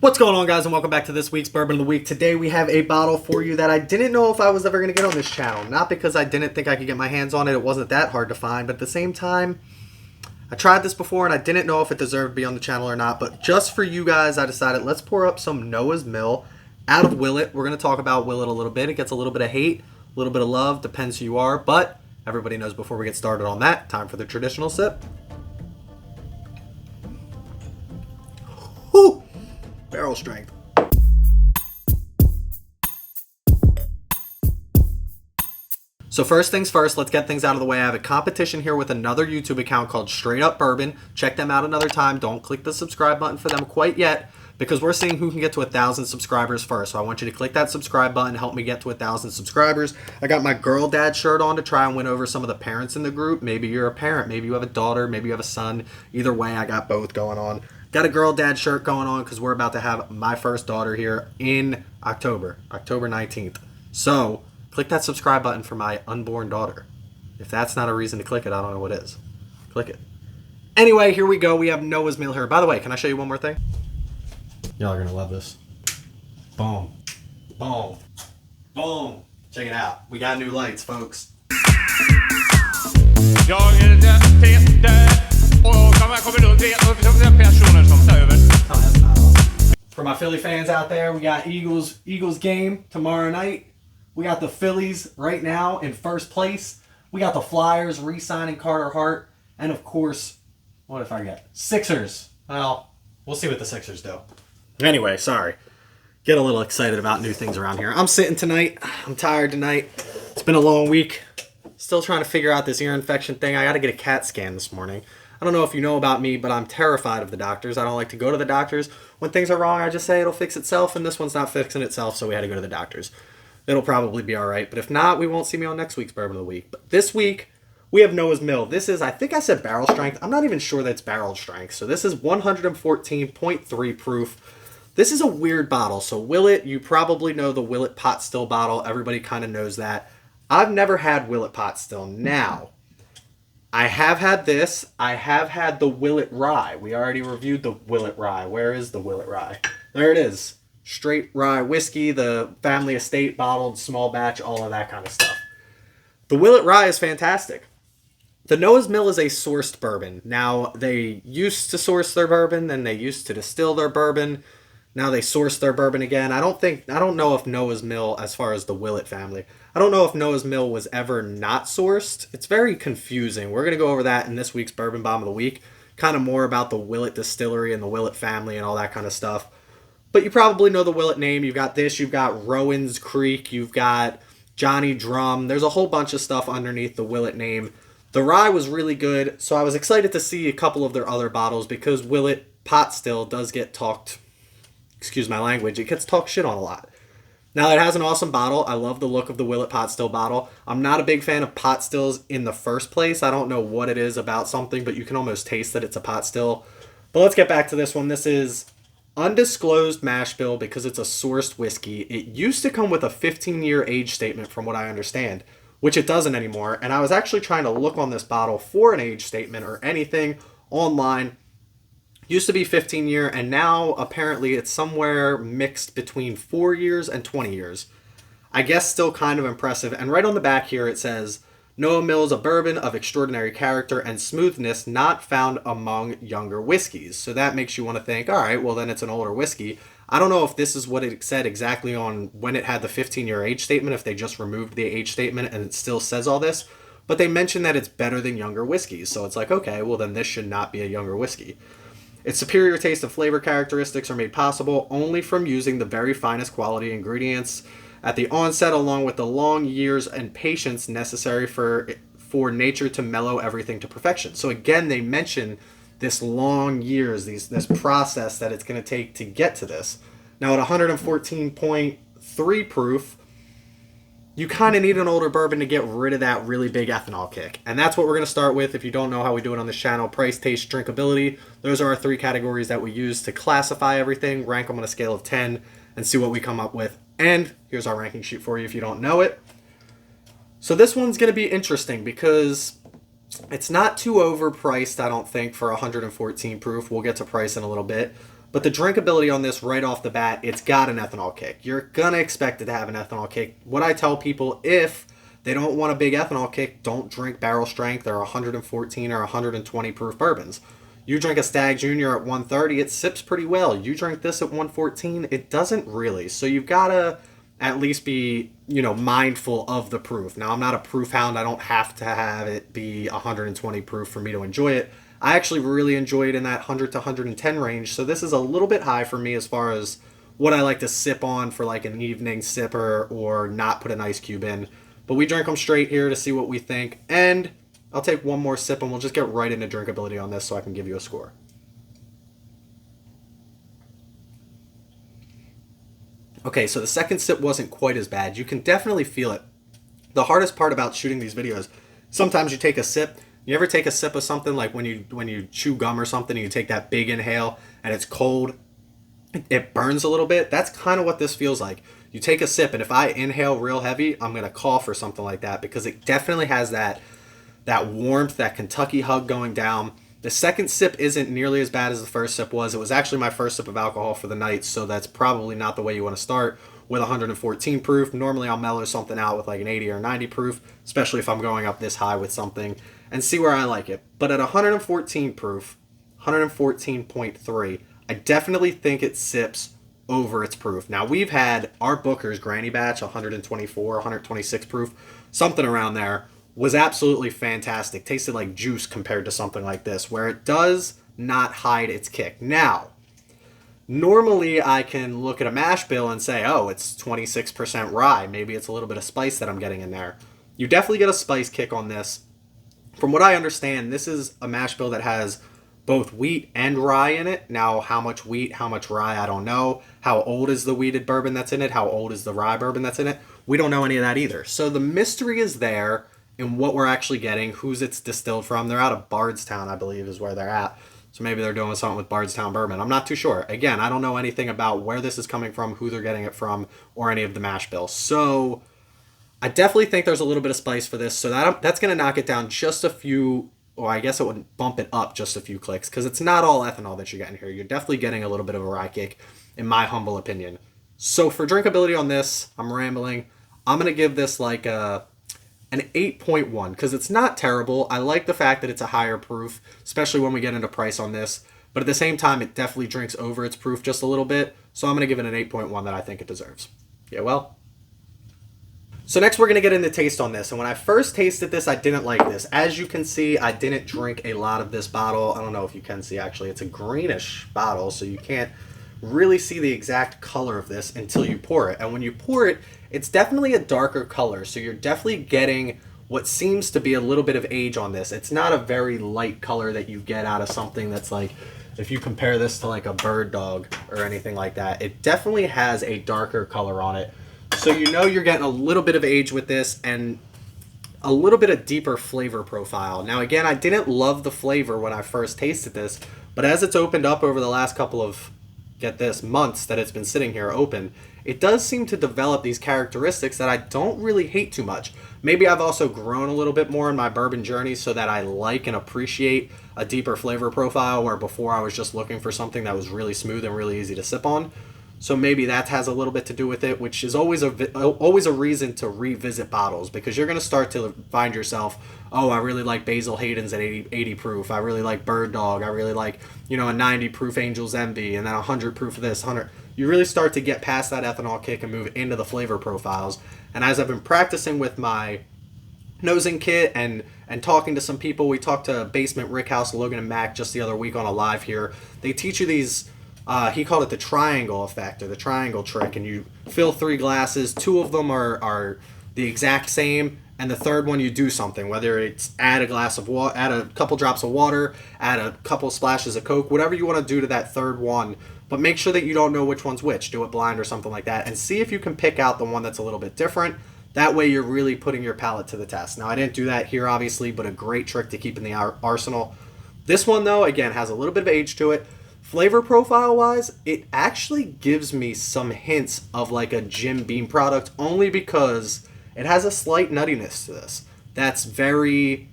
What's going on, guys, and welcome back to this week's Bourbon of the Week. Today we have a bottle for you that I didn't know if I was ever going to get on this channel. Not because I didn't think I could get my hands on it. It wasn't that hard to find. But at the same time, I tried this before and I didn't know if it deserved to be on the channel or not. But just for you guys, I decided let's pour up some Noah's Mill out of Willett. We're going to talk about Willett a little bit. It gets a little bit of hate, a little bit of love. Depends who you are. But everybody knows before we get started on that, time for the traditional sip. Whew! Barrel strength. So first things first, let's get things out of the way. I have a competition here with another YouTube account called Straight Up Bourbon. Check them out another time. Don't click the subscribe button for them quite yet because we're seeing who can get to 1,000 subscribers first. So I want you to click that subscribe button, help me get to 1,000 subscribers. I got my girl dad shirt on to try and win over some of the parents in the group. Maybe you're a parent, maybe you have a daughter, maybe you have a son. Either way, I got both going on. Got a girl dad shirt going on because we're about to have my first daughter here in October 19th. So click that subscribe button for my unborn daughter. If that's not a reason to click it, I don't know what is. Click it. Anyway, here we go. We have Noah's Mill here. By the way, can I show you one more thing? Y'all are going to love this. Boom. Boom. Boom. Check it out. We got new lights, folks. For my Philly fans out there, we got Eagles game tomorrow night. We got the Phillies right now in first place. We got the Flyers re-signing Carter Hart. And of course, what if I get Sixers? Well, we'll see what the Sixers do. Anyway, sorry. Get a little excited about new things around here. I'm sitting tonight. I'm tired tonight. It's been a long week. Still trying to figure out this ear infection thing. I got to get a CAT scan this morning. I don't know if you know about me, but I'm terrified of the doctors. I don't like to go to the doctors. When things are wrong, I just say it'll fix itself, and this one's not fixing itself, so we had to go to the doctors. It'll probably be all right, but if not, we won't see me on next week's Bourbon of the Week. But this week, we have Noah's Mill. This is, I think I said barrel strength. I'm not even sure that's barrel strength. So this is 114.3 proof. This is a weird bottle. So Willett, you probably know the Willett pot still bottle. Everybody kind of knows that. I've never had Willett pot still. Now, I have had this. I have had the Willett Rye. We already reviewed the Willett Rye. Where is the Willett Rye? There it is. Straight rye whiskey, the family estate, bottled, small batch, all of that kind of stuff. The Willett Rye is fantastic. The Noah's Mill is a sourced bourbon. Now, they used to source their bourbon, then they used to distill their bourbon. Now they source their bourbon again. I don't know if Noah's Mill, as far as the Willett family, I don't know if Noah's Mill was ever not sourced. It's very confusing. We're going to go over that in this week's Bourbon Bomb of the Week. Kind of more about the Willett Distillery and the Willett family and all that kind of stuff. But you probably know the Willett name. You've got this. You've got Rowan's Creek. You've got Johnny Drum. There's a whole bunch of stuff underneath the Willett name. The rye was really good, so I was excited to see a couple of their other bottles because Willett pot still does get talked, excuse my language, it gets talked shit on a lot. Now, it has an awesome bottle. I love the look of the Willett pot still bottle. I'm not a big fan of pot stills in the first place. I don't know what it is about something, but you can almost taste that it's a pot still. But let's get back to this one. This is undisclosed mash bill because it's a sourced whiskey. It used to come with a 15-year age statement from what I understand, which it doesn't anymore. And I was actually trying to look on this bottle for an age statement or anything online. Used to be 15-year, and now apparently it's somewhere mixed between 4 years and 20 years. I guess still kind of impressive. And right on the back here it says, Noah Mill is a bourbon of extraordinary character and smoothness not found among younger whiskeys. So that makes you want to think, all right, well then it's an older whiskey. I don't know if this is what it said exactly on when it had the 15-year age statement, if they just removed the age statement and it still says all this. But they mentioned that it's better than younger whiskeys. So it's like, okay, well then this should not be a younger whiskey. Its superior taste and flavor characteristics are made possible only from using the very finest quality ingredients at the onset, along with the long years and patience necessary for nature to mellow everything to perfection. So again, they mention this long years, this process that it's going to take to get to this. Now at 114.3 proof, you kind of need an older bourbon to get rid of that really big ethanol kick. And that's what we're going to start with. If you don't know how we do it on this channel, price, taste, drinkability. Those are our three categories that we use to classify everything, rank them on a scale of 10, and see what we come up with. And here's our ranking sheet for you if you don't know it. So this one's going to be interesting because It's not too overpriced, I don't think, for 114 proof. We'll get to price in a little bit. But the drinkability on this right off the bat, it's got an ethanol kick. You're going to expect it to have an ethanol kick. What I tell people, if they don't want a big ethanol kick, don't drink barrel strength or 114 or 120 proof bourbons. You drink a Stag Junior at 130, it sips pretty well. You drink this at 114, it doesn't really. So you've got to at least be, mindful of the proof. Now, I'm not a proof hound. I don't have to have it be 120 proof for me to enjoy it. I actually really enjoy it in that 100 to 110 range. So this is a little bit high for me as far as what I like to sip on for like an evening sipper or not put an ice cube in. But we drink them straight here to see what we think. And I'll take one more sip and we'll just get right into drinkability on this so I can give you a score. Okay, so the second sip wasn't quite as bad. You can definitely feel it. The hardest part about shooting these videos, sometimes you take a sip. You ever take a sip of something like when you chew gum or something and you take that big inhale and it's cold, it burns a little bit? That's kind of what this feels like. You take a sip, and if I inhale real heavy, I'm going to cough or something like that because it definitely has that warmth, that Kentucky hug going down. The second sip isn't nearly as bad as the first sip was. It was actually my first sip of alcohol for the night, so that's probably not the way you want to start with 114 proof. Normally I'll mellow something out with like an 80 or 90 proof, especially if I'm going up this high with something, and see where I like it. But at 114 proof, 114.3, I definitely think it sips over its proof. Now, we've had our Booker's Granny Batch, 124, 126 proof, something around there, was absolutely fantastic. Tasted like juice compared to something like this, where it does not hide its kick. Now, normally I can look at a mash bill and say, oh, it's 26% rye. Maybe it's a little bit of spice that I'm getting in there. You definitely get a spice kick on this. From what I understand, this is a mash bill that has both wheat and rye in it. Now, how much wheat, how much rye, I don't know. How old is the wheated bourbon that's in it? How old is the rye bourbon that's in it? We don't know any of that either. So the mystery is there in what we're actually getting, who's it's distilled from. They're out of Bardstown, I believe, is where they're at. So maybe they're doing something with Bardstown bourbon. I'm not too sure. Again, I don't know anything about where this is coming from, who they're getting it from, or any of the mash bills. So I definitely think there's a little bit of spice for this. So that's going to knock it down just a few, or I guess it would bump it up just a few clicks, because it's not all ethanol that you're getting here. You're definitely getting a little bit of a rye kick, in my humble opinion. So for drinkability on this, I'm rambling. I'm going to give this like an 8.1, because it's not terrible. I like the fact that it's a higher proof, especially when we get into price on this. But at the same time, it definitely drinks over its proof just a little bit. So I'm going to give it an 8.1 that I think it deserves. Yeah, well. So next we're going to get into taste on this. And when I first tasted this, I didn't like this. As you can see, I didn't drink a lot of this bottle. I don't know if you can see, actually. It's a greenish bottle, so you can't really see the exact color of this until you pour it. And when you pour it, it's definitely a darker color, so you're definitely getting what seems to be a little bit of age on this. It's not a very light color that you get out of something that's like, if you compare this to like a Bird Dog or anything like that, it definitely has a darker color on it. So you know you're getting a little bit of age with this and a little bit of deeper flavor profile. Now again, I didn't love the flavor when I first tasted this, but as it's opened up over the last couple of, get this, months that it's been sitting here open, it does seem to develop these characteristics that I don't really hate too much. Maybe I've also grown a little bit more in my bourbon journey so that I like and appreciate a deeper flavor profile, where before I was just looking for something that was really smooth and really easy to sip on. So maybe that has a little bit to do with it, which is always a reason to revisit bottles, because you're going to start to find yourself, oh, I really like Basil Hayden's at 80 proof. I really like Bird Dog. I really like, a 90 proof Angel's Envy, and then 100 proof of this, 100. You really start to get past that ethanol kick and move into the flavor profiles. And as I've been practicing with my nosing kit and talking to some people, we talked to Basement Rickhouse, Logan and Mac just the other week on a live here. They teach you these, he called it the triangle effect or the triangle trick, and you fill 3 glasses. 2 of them are the exact same, and the third one you do something, whether it's add a glass of water, add a couple drops of water, add a couple splashes of Coke, whatever you want to do to that third one. But make sure that you don't know which one's which. Do it blind or something like that, and see if you can pick out the one that's a little bit different. That way you're really putting your palate to the test. Now, I didn't do that here, obviously, but a great trick to keep in the arsenal. This one, though, again, has a little bit of age to it. Flavor profile-wise, it actually gives me some hints of like a Jim Beam product, only because it has a slight nuttiness to this. That's very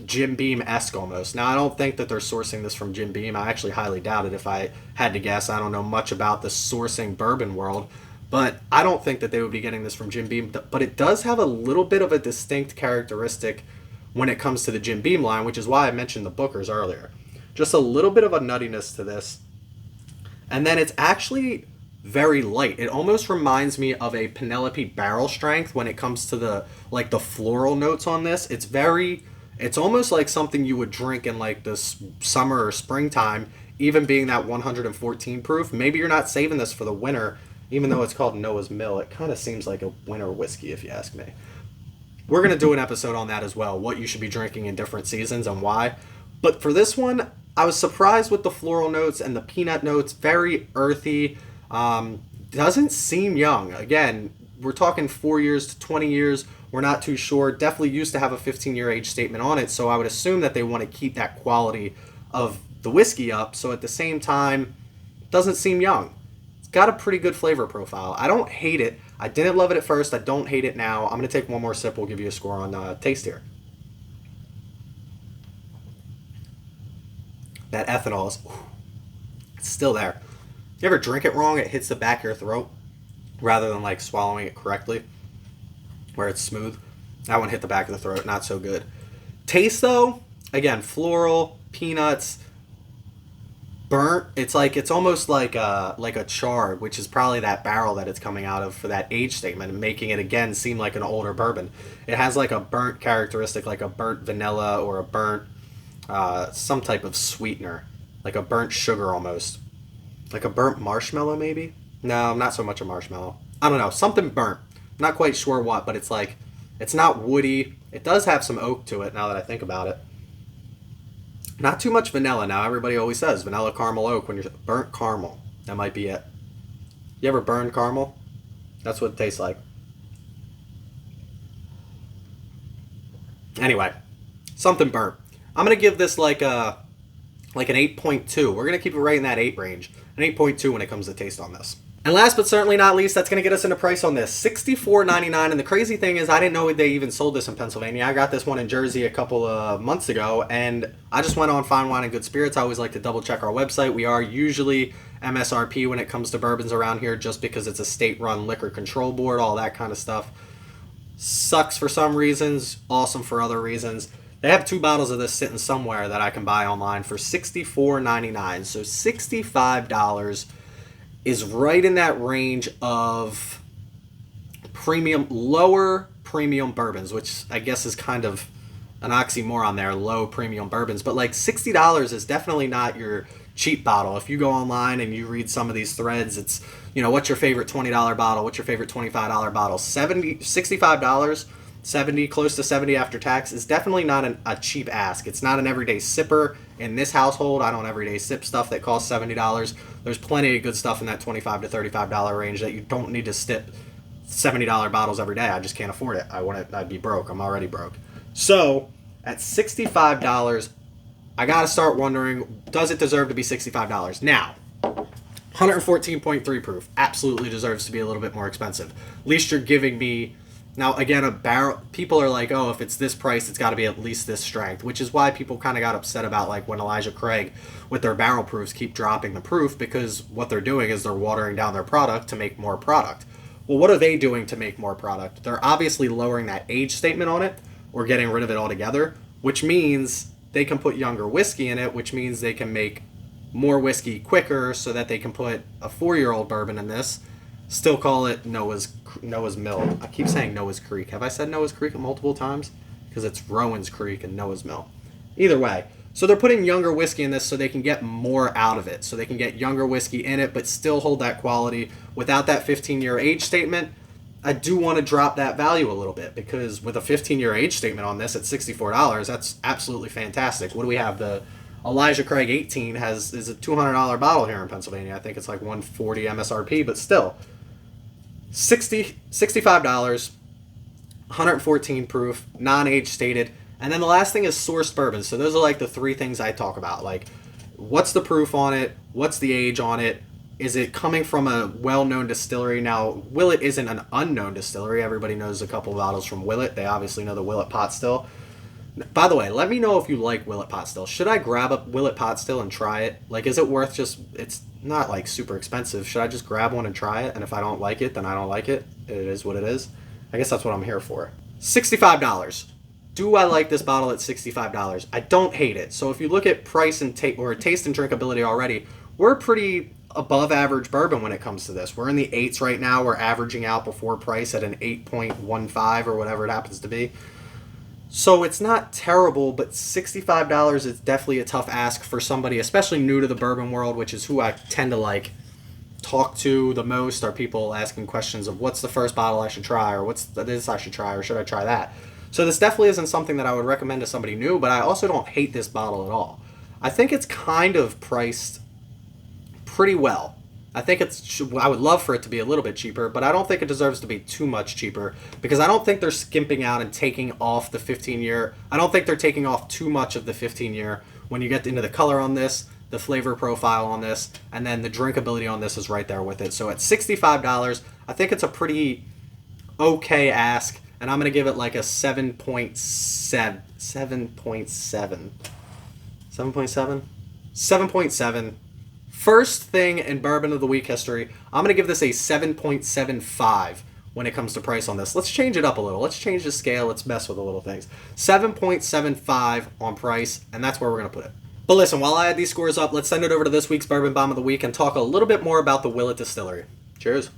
Jim Beam-esque almost. Now, I don't think that they're sourcing this from Jim Beam. I actually highly doubt it if I had to guess. I don't know much about the sourcing bourbon world, but I don't think that they would be getting this from Jim Beam. But it does have a little bit of a distinct characteristic when it comes to the Jim Beam line, which is why I mentioned the Bookers earlier. Just a little bit of a nuttiness to this. And then it's actually very light. It almost reminds me of a Penelope barrel strength when it comes to the floral notes on this. It's almost like something you would drink in like this summer or springtime, even being that 114 proof. Maybe you're not saving this for the winter, even though it's called Noah's Mill. It kind of seems like a winter whiskey, if you ask me. We're going to do an episode on that as well, what you should be drinking in different seasons and why. But for this one, I was surprised with the floral notes and the peanut notes. Very earthy. Doesn't seem young. Again, we're talking 4 years to 20 years. We're not too sure. Definitely used to have a 15-year age statement on it, so I would assume that they want to keep that quality of the whiskey up. So at the same time, doesn't seem young. It's got a pretty good flavor profile. I don't hate it. I didn't love it at first. I don't hate it now. I'm going to take one more sip. We'll give you a score on taste here. That ethanol is it's still there. You ever drink it wrong? It hits the back of your throat rather than like swallowing it correctly, where it's smooth. That one hit the back of the throat, not so good. Taste though, again, floral, peanuts, burnt. It's almost like a chard, which is probably that barrel that it's coming out of for that age statement, and making it again seem like an older bourbon. It has like a burnt characteristic, like a burnt vanilla or a burnt some type of sweetener, like a burnt sugar almost, like a burnt marshmallow maybe. No, not so much a marshmallow. I don't know, something burnt. Not quite sure what, but it's like, it's not woody. It does have some oak to it now that I think about it. Not too much vanilla now. Everybody always says vanilla, caramel, oak when you're burnt caramel. That might be it. You ever burned caramel? That's what it tastes like. Anyway, something burnt. I'm going to give this like an 8.2. We're going to keep it right in that 8 range. An 8.2 when it comes to taste on this. And last but certainly not least, that's going to get us into price on this. $64.99. And the crazy thing is I didn't know they even sold this in Pennsylvania. I got this one in Jersey a couple of months ago, and I just went on Fine Wine and Good Spirits. I always like to double check our website. We are usually MSRP when it comes to bourbons around here, just because it's a state-run liquor control board, all that kind of stuff. Sucks for some reasons, awesome for other reasons. They have 2 bottles of this sitting somewhere that I can buy online for $64.99. So $65 is right in that range of premium, lower premium bourbons, which I guess is kind of an oxymoron there, low premium bourbons. But like $60 is definitely not your cheap bottle. If you go online and you read some of these threads, it's, you know, what's your favorite $20 bottle? What's your favorite $25 bottle? $65, 70, close to 70 after tax is definitely not a cheap ask. It's not an everyday sipper. In this household, I don't everyday sip stuff that costs $70. There's plenty of good stuff in that $25 to $35 range that you don't need to sip $70 bottles every day. I just can't afford it. I'd be broke. I'm already broke. So at $65, I got to start wondering, does it deserve to be $65? Now, 114.3 proof absolutely deserves to be a little bit more expensive. At least you're giving me... Now, again, a barrel, people are like, oh, if it's this price, it's got to be at least this strength, which is why people kind of got upset about, like, when Elijah Craig, with their barrel proofs, keep dropping the proof, because what they're doing is they're watering down their product to make more product. Well, what are they doing to make more product? They're obviously lowering that age statement on it, or getting rid of it altogether, which means they can put younger whiskey in it, which means they can make more whiskey quicker so that they can put a 4-year-old bourbon in this. Still call it Noah's Mill. I keep saying Noah's Creek. Have I said Noah's Creek multiple times? Because it's Rowan's Creek and Noah's Mill. Either way. So they're putting younger whiskey in this so they can get more out of it. So they can get younger whiskey in it, but still hold that quality without that 15-year age statement. I do want to drop that value a little bit, because with a 15-year age statement on this at $64, that's absolutely fantastic. What do we have? The Elijah Craig 18 is a $200 bottle here in Pennsylvania. I think it's like $140 MSRP, but still. $65, 114 proof, non-age stated. And then the last thing is sourced bourbon. So those are like the 3 things I talk about. Like, what's the proof on it? What's the age on it? Is it coming from a well-known distillery? Now, Willett isn't an unknown distillery. Everybody knows a couple of bottles from Willett. They obviously know the Willett pot still. By the way, let me know if you like Willett pot still. Should I grab a Willett pot still and try it? Like, is it worth just, it's not like super expensive. Should I just grab one and try it? And if I don't like it, then I don't like it. It is what it is. I guess that's what I'm here for. $65. Do I like this bottle at $65? I don't hate it. So if you look at price and taste and drinkability already, we're pretty above average bourbon when it comes to this. We're in the 8s right now. We're averaging out before price at an 8.15 or whatever it happens to be. So it's not terrible, but $65 is definitely a tough ask for somebody, especially new to the bourbon world, which is who I tend to like talk to the most, are people asking questions of what's the first bottle I should try, or what's this I should try, or should I try that? So this definitely isn't something that I would recommend to somebody new, but I also don't hate this bottle at all. I think it's kind of priced pretty well. I think I would love for it to be a little bit cheaper, but I don't think it deserves to be too much cheaper, because I don't think they're skimping out and taking off the 15-year. I don't think they're taking off too much of the 15-year when you get into the color on this, the flavor profile on this, and then the drinkability on this is right there with it. So at $65, I think it's a pretty okay ask, and I'm going to give it like a 7.7. 7.7? First thing in Bourbon of the Week history, I'm going to give this a 7.75 when it comes to price on this. Let's change it up a little. Let's change the scale. Let's mess with the little things. 7.75 on price, and that's where we're going to put it. But listen, while I add these scores up, let's send it over to this week's Bourbon Bomb of the Week and talk a little bit more about the Willett Distillery. Cheers.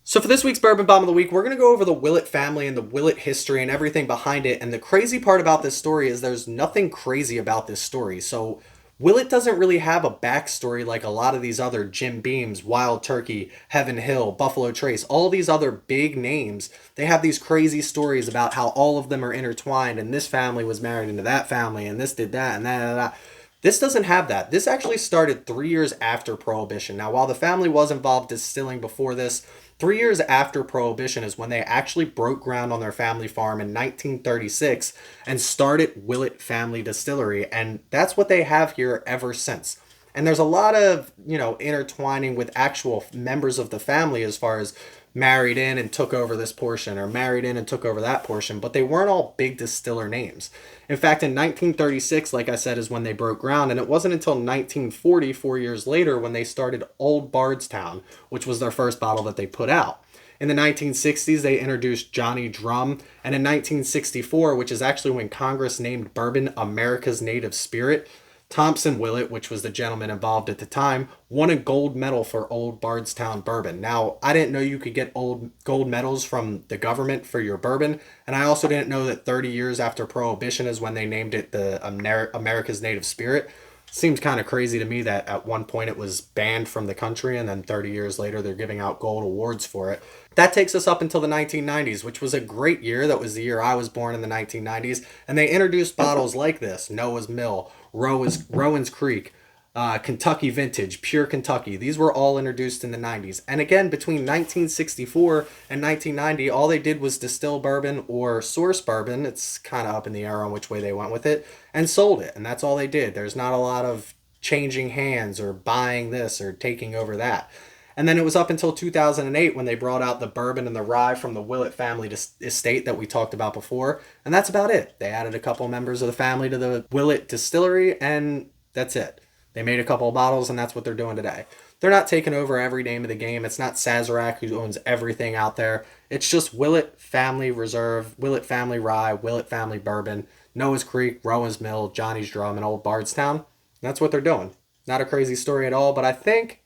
So for this week's Bourbon Bomb of the Week, we're going to go over the Willett family and the Willett history and everything behind it. And the crazy part about this story is there's nothing crazy about this story. So Willett doesn't really have a backstory like a lot of these other Jim Beams, Wild Turkey, Heaven Hill, Buffalo Trace, all these other big names. They have these crazy stories about how all of them are intertwined, and this family was married into that family, and this did that, and that. This doesn't have that. This actually started 3 years after Prohibition. Now, while the family was involved distilling before this, 3 years after Prohibition is when they actually broke ground on their family farm in 1936 and started Willett Family Distillery. And that's what they have here ever since. And there's a lot of, intertwining with actual members of the family as far as married in and took over this portion or married in and took over that portion, but they weren't all big distiller names. In fact, in 1936, like I said, is when they broke ground, and it wasn't until 1940, 4 years later, when they started Old Bardstown, which was their first bottle that they put out. In the 1960s, they introduced Johnny Drum, and in 1964, which is actually when Congress named bourbon America's native spirit, Thompson Willett, which was the gentleman involved at the time, won a gold medal for Old Bardstown bourbon. Now, I didn't know you could get gold medals from the government for your bourbon, and I also didn't know that 30 years after Prohibition is when they named it the America's Native Spirit. Seems kind of crazy to me that at one point it was banned from the country, and then 30 years later they're giving out gold awards for it. That takes us up until the 1990s, which was a great year. That was the year I was born, in the 1990s, and they introduced bottles like this: Noah's Mill, Rowan's Creek, Kentucky Vintage, Pure Kentucky. These were all introduced in the 90s. And again, between 1964 and 1990, all they did was distill bourbon or source bourbon. It's kind of up in the air on which way they went with it, and sold it. And that's all they did. There's not a lot of changing hands or buying this or taking over that. And then it was up until 2008 when they brought out the bourbon and the rye from the Willett family estate that we talked about before. And that's about it. They added a couple members of the family to the Willett Distillery, and that's it. They made a couple of bottles, and that's what they're doing today. They're not taking over every name of the game. It's not Sazerac who owns everything out there. It's just Willett Family Reserve, Willett Family Rye, Willett Family Bourbon, Noah's Creek, Rowan's Mill, Johnny's Drum, and Old Bardstown. That's what they're doing. Not a crazy story at all, but I think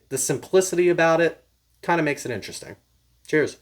the simplicity about it kind of makes it interesting. Cheers.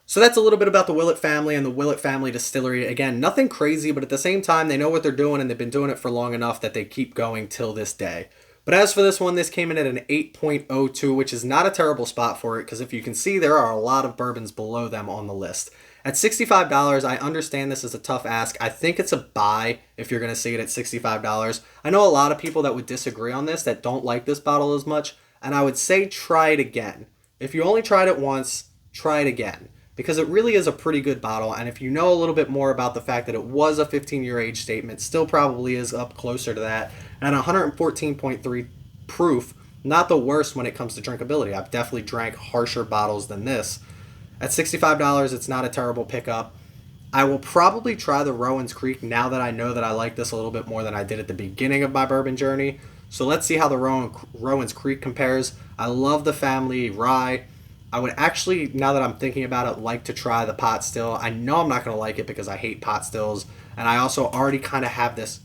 So that's a little bit about the Willett family and the Willett Family Distillery. Again, nothing crazy, but at the same time, they know what they're doing, and they've been doing it for long enough that they keep going till this day. But as for this one, this came in at an 8.02, which is not a terrible spot for it, because if you can see, there are a lot of bourbons below them on the list. At $65, I understand this is a tough ask. I think it's a buy if you're going to see it at $65. I know a lot of people that would disagree on this, that don't like this bottle as much, and I would say try it again. If you only tried it once, try it again. because it really is a pretty good bottle. And if you know a little bit more about the fact that it was a 15-year age statement, still probably is up closer to that. And 114.3 proof, not the worst when it comes to drinkability. I've definitely drank harsher bottles than this. At $65, it's not a terrible pickup. I will probably try the Rowan's Creek now that I know that I like this a little bit more than I did at the beginning of my bourbon journey. So let's see how the Rowan's Creek compares. I love the family rye. I would actually, now that I'm thinking about it, like to try the pot still. I know I'm not going to like it because I hate pot stills. And I also already kind of have this,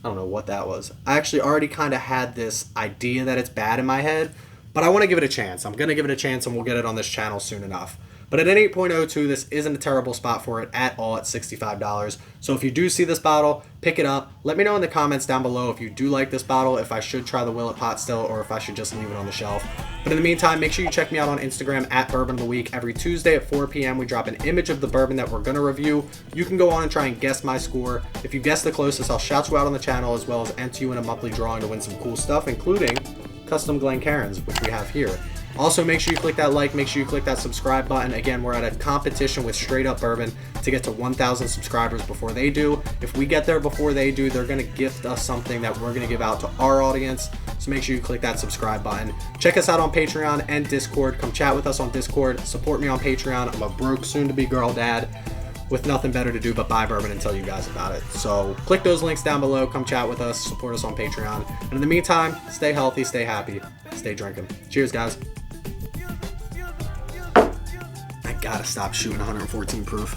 I don't know what that was. I actually already kind of had this idea that it's bad in my head. But I want to give it a chance. I'm going to give it a chance and we'll get it on this channel soon enough. But at an 8.02, this isn't a terrible spot for it at all at $65. So if you do see this bottle, pick it up. Let me know in the comments down below if you do like this bottle, if I should try the Willett pot still, or if I should just leave it on the shelf. But in the meantime, make sure you check me out on Instagram at Bourbon of the Week. Every Tuesday at 4 p.m. we drop an image of the bourbon that we're going to review. You can go on and try and guess my score. If you guess the closest, I'll shout you out on the channel as well as enter you in a monthly drawing to win some cool stuff, including custom Glencairns, which we have here. Also, make sure you click that like, make sure you click that subscribe button. Again, we're at a competition with Straight Up Bourbon to get to 1,000 subscribers before they do. If we get there before they do, they're going to gift us something that we're going to give out to our audience. So make sure you click that subscribe button. Check us out on Patreon and Discord. Come chat with us on Discord. Support me on Patreon. I'm a broke, soon-to-be girl dad with nothing better to do but buy bourbon and tell you guys about it. So click those links down below. Come chat with us. Support us on Patreon. And in the meantime, stay healthy, stay happy, stay drinking. Cheers, guys. I gotta stop shooting 114 proof.